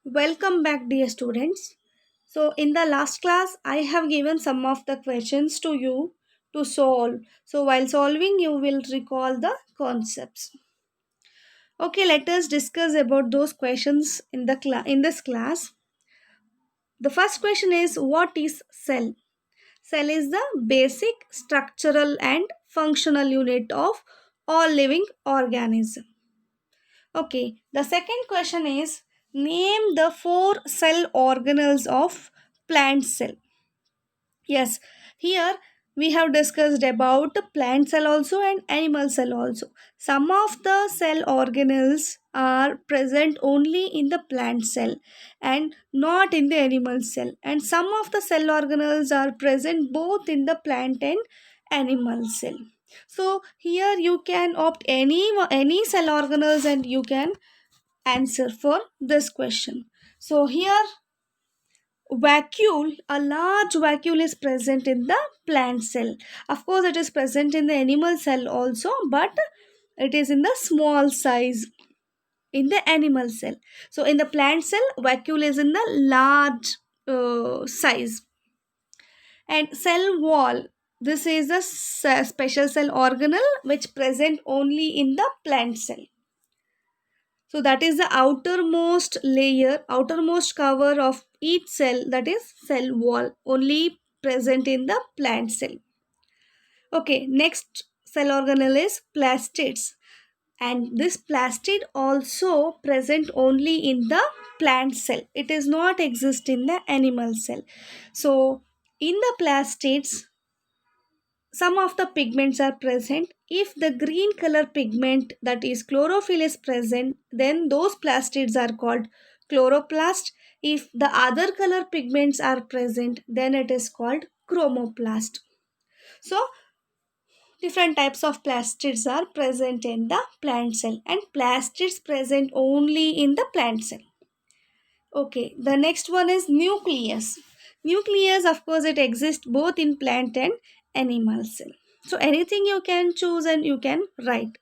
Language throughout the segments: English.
Welcome back, dear students. So, in the last class, I have given some of the questions to you to solve. So, while solving, you will recall the concepts. Okay, let us discuss about those questions in in this class. The first question is, what is cell? Cell is the basic structural and functional unit of all living organisms. Okay, the second question is, name the four cell organelles of plant cell. Yes, here we have discussed about the plant cell also and animal cell also. Some of the cell organelles are present only in the plant cell and not in the animal cell. And some of the cell organelles are present both in the plant and animal cell. So here you can opt any cell organelles and you can answer for this question. So here vacuole, a large vacuole is present in the plant cell. Of course, it is present in the animal cell also, but it is in the small size in the animal cell. So in the plant cell, vacuole is in the large size. And cell wall, this is a special cell organelle which present only in the plant cell. So that is the outermost layer, outermost cover of each cell, that is cell wall, only present in the plant cell. Okay, next cell organelle is plastids. And this plastid also present only in the plant cell. It is not exist in the animal cell. So in the plastids, some of the pigments are present. If the green color pigment, that is chlorophyll, is present, then those plastids are called chloroplast. If the other color pigments are present, then it is called chromoplast. So different types of plastids are present in the plant cell, and plastids present only in the plant cell. Okay, the next one is nucleus. Nucleus, of course, it exists both in plant and animal cell. So anything you can choose and you can write.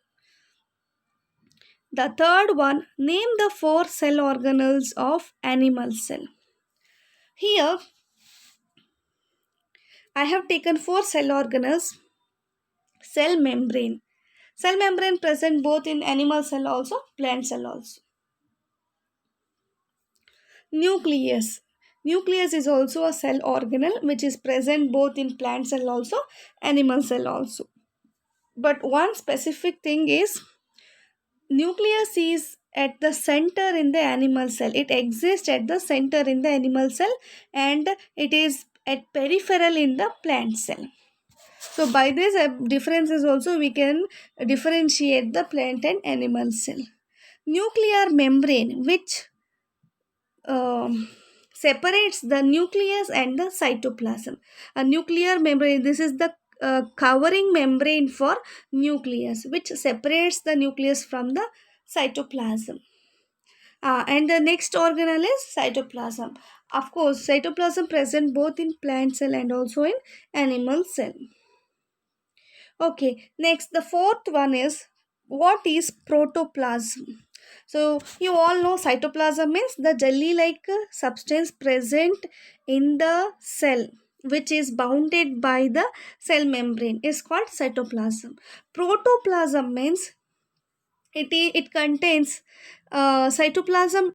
The third one, name the four cell organelles of animal cell. Here, I have taken four cell organelles. Cell membrane. Cell membrane present both in animal cell also, plant cell also. Nucleus. Nucleus is also a cell organelle which is present both in plant cell also, animal cell also. But one specific thing is, nucleus is at the center in the animal cell. It exists at the center in the animal cell and it is at peripheral in the plant cell. So by this differences also we can differentiate the plant and animal cell. Nuclear membrane, which separates the nucleus and the cytoplasm. A nuclear membrane, this is the covering membrane for nucleus, which separates the nucleus from the cytoplasm. And the next organelle is cytoplasm. Of course, cytoplasm present both in plant cell and also in animal cell. Okay, next the fourth one is, what is protoplasm? So you all know cytoplasm means the jelly-like substance present in the cell which is bounded by the cell membrane is called cytoplasm. Protoplasm means it contains cytoplasm,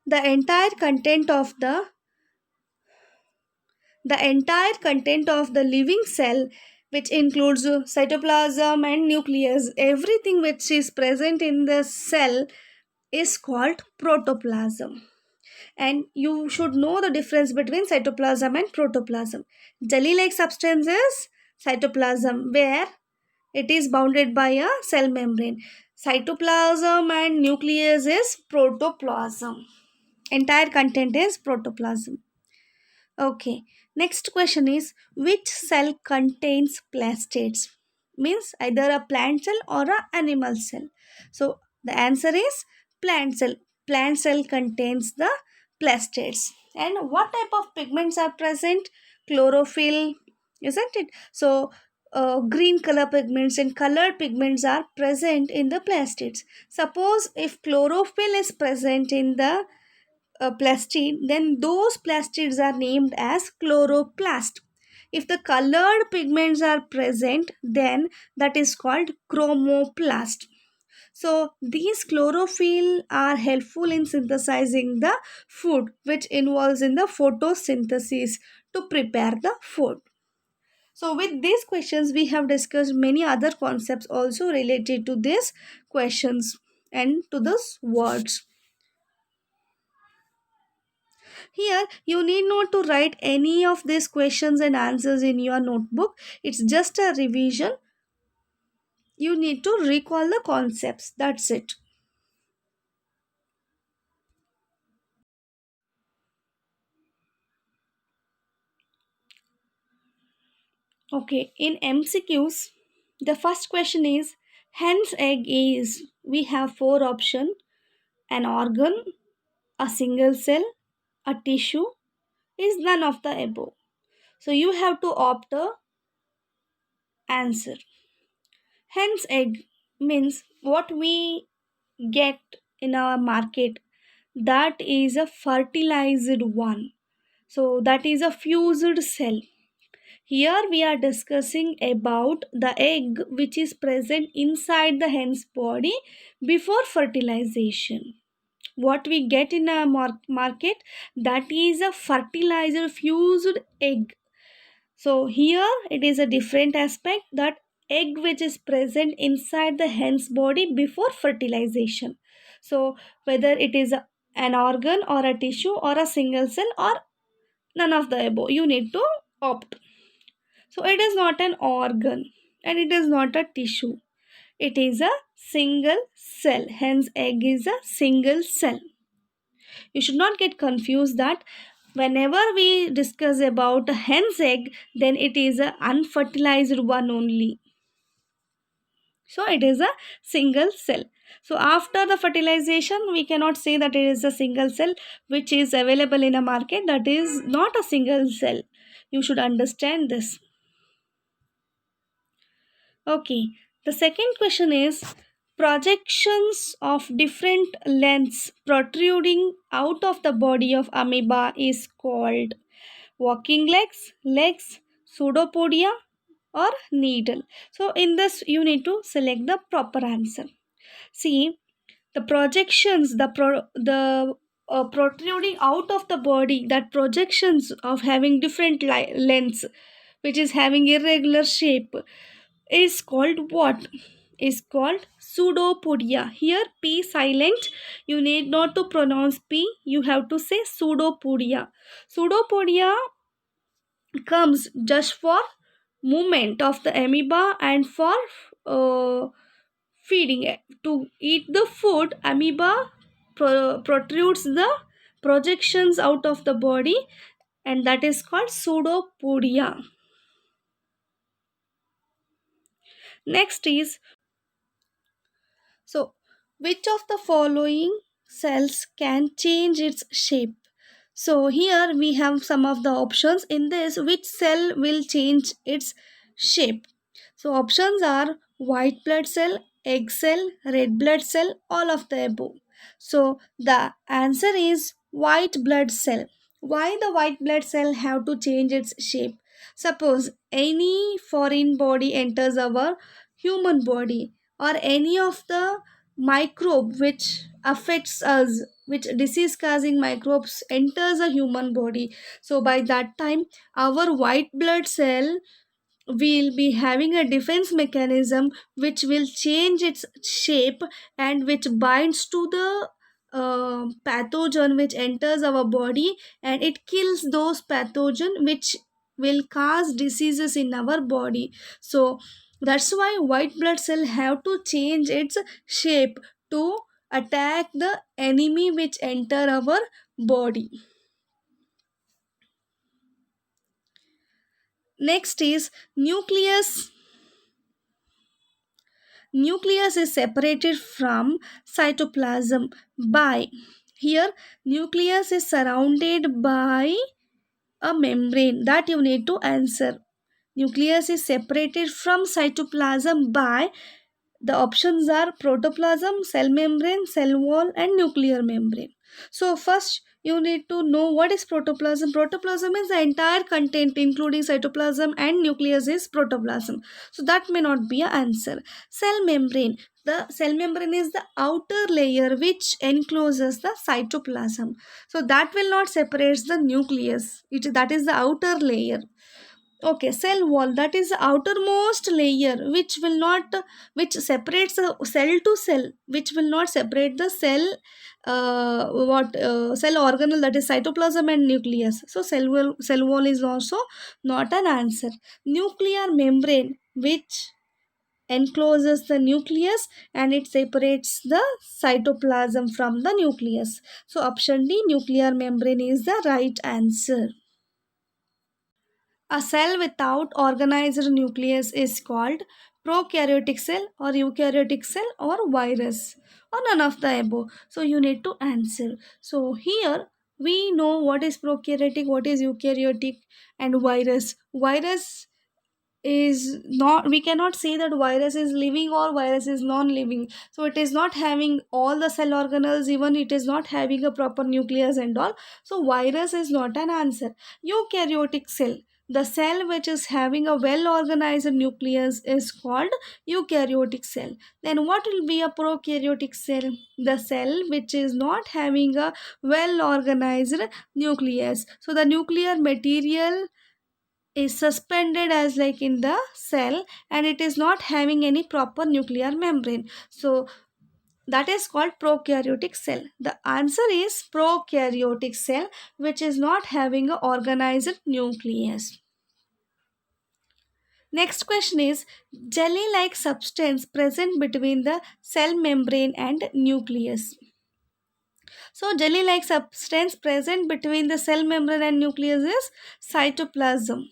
the entire content of the living cell, which includes cytoplasm and nucleus. Everything which is present in the cell is called protoplasm. And you should know the difference between cytoplasm and protoplasm. Jelly like substance is cytoplasm, where it is bounded by a cell membrane. Cytoplasm and nucleus is protoplasm. Entire content is protoplasm. Okay, next question is, which cell contains plastids? Means either a plant cell or a animal cell. So the answer is plant cell. Plant cell contains the plastids. And what type of pigments are present? Chlorophyll, isn't it? So green color pigments and colored pigments are present in the plastids. Suppose if chlorophyll is present in the plastid, then those plastids are named as chloroplast. If the colored pigments are present, then that is called chromoplast. So these chlorophyll are helpful in synthesizing the food, which involves in the photosynthesis to prepare the food. So with these questions, we have discussed many other concepts also related to these questions and to those words. Here, you need not to write any of these questions and answers in your notebook. It's just a revision. You need to recall the concepts. That's it. Okay, in MCQs, the first question is hen's egg is, we have four options: an organ, a single cell, a tissue, is none of the above. So you have to opt a answer. Hen's egg means what we get in our market, that is a fertilized one. So that is a fused cell. Here we are discussing about the egg which is present inside the hen's body before fertilization. What we get in a market, that is a fertilizer fused egg. So here it is a different aspect, that egg which is present inside the hen's body before fertilization. So whether it is an organ or a tissue or a single cell or none of the above, you need to opt. So it is not an organ and it is not a tissue. It is a single cell. Hence egg is a single cell. You should not get confused that whenever we discuss about a hen's egg, then it is a unfertilized one only. So it is a single cell. So after the fertilization, we cannot say that it is a single cell which is available in a market. That is not a single cell. You should understand this. Okay, the second question is projections of different lengths protruding out of the body of amoeba is called walking legs, legs, pseudopodia, or needle. So in this you need to select the proper answer. See, the projections, the protruding out of the body, that projections of having different lengths, which is having irregular shape, is called what? Is called pseudopodia. Here p silent, you need not to pronounce p, you have to say pseudopodia. Pseudopodia comes just for movement of the amoeba and for feeding it. To eat the food, amoeba protrudes the projections out of the body, and that is called pseudopodia. Next is, so, which of the following cells can change its shape? So, here we have some of the options. In this, which cell will change its shape? So, options are white blood cell, egg cell, red blood cell, all of the above. So, the answer is white blood cell. Why the white blood cell have to change its shape? Suppose any foreign body enters our human body, or any of the microbe which affects us, which disease causing microbes enters a human body, so by that time our white blood cell will be having a defense mechanism which will change its shape and which binds to the pathogen which enters our body, and it kills those pathogen which will cause diseases in our body. So that's why white blood cell have to change its shape to attack the enemy which enter our body. Next is nucleus is separated from cytoplasm by, here nucleus is surrounded by a membrane, that you need to answer. Nucleus is separated from cytoplasm by The options are protoplasm, cell membrane, cell wall, and nuclear membrane. So, first you need to know what is protoplasm. Protoplasm is the entire content, including cytoplasm and nucleus, is protoplasm. So, that may not be an answer. Cell membrane. The cell membrane is the outer layer which encloses the cytoplasm. So, that will not separate the nucleus. That is the outer layer. Okay, cell wall, that is the outermost layer which separates the cell to cell, which will not separate the cell, what cell organelle, that is cytoplasm and nucleus. So cell wall is also not an answer. Nuclear membrane, which encloses the nucleus and it separates the cytoplasm from the nucleus. So option D, nuclear membrane, is the right answer. A cell without organized nucleus is called prokaryotic cell or eukaryotic cell or virus or none of the above. So you need to answer. So here we know what is prokaryotic, what is eukaryotic, and virus. Virus is not, we cannot say that virus is living or virus is non-living. So it is not having all the cell organelles, even it is not having a proper nucleus and all. So virus is not an answer. Eukaryotic cell, the cell which is having a well organized nucleus, is called eukaryotic cell. Then what will be a prokaryotic cell? The cell which is not having a well organized nucleus. So the nuclear material is suspended as like in the cell and it is not having any proper nuclear membrane. So that is called prokaryotic cell. The answer is prokaryotic cell which is not having a organized nucleus. Next question is, jelly like substance present between the cell membrane and nucleus. So jelly like substance present between the cell membrane and nucleus is cytoplasm.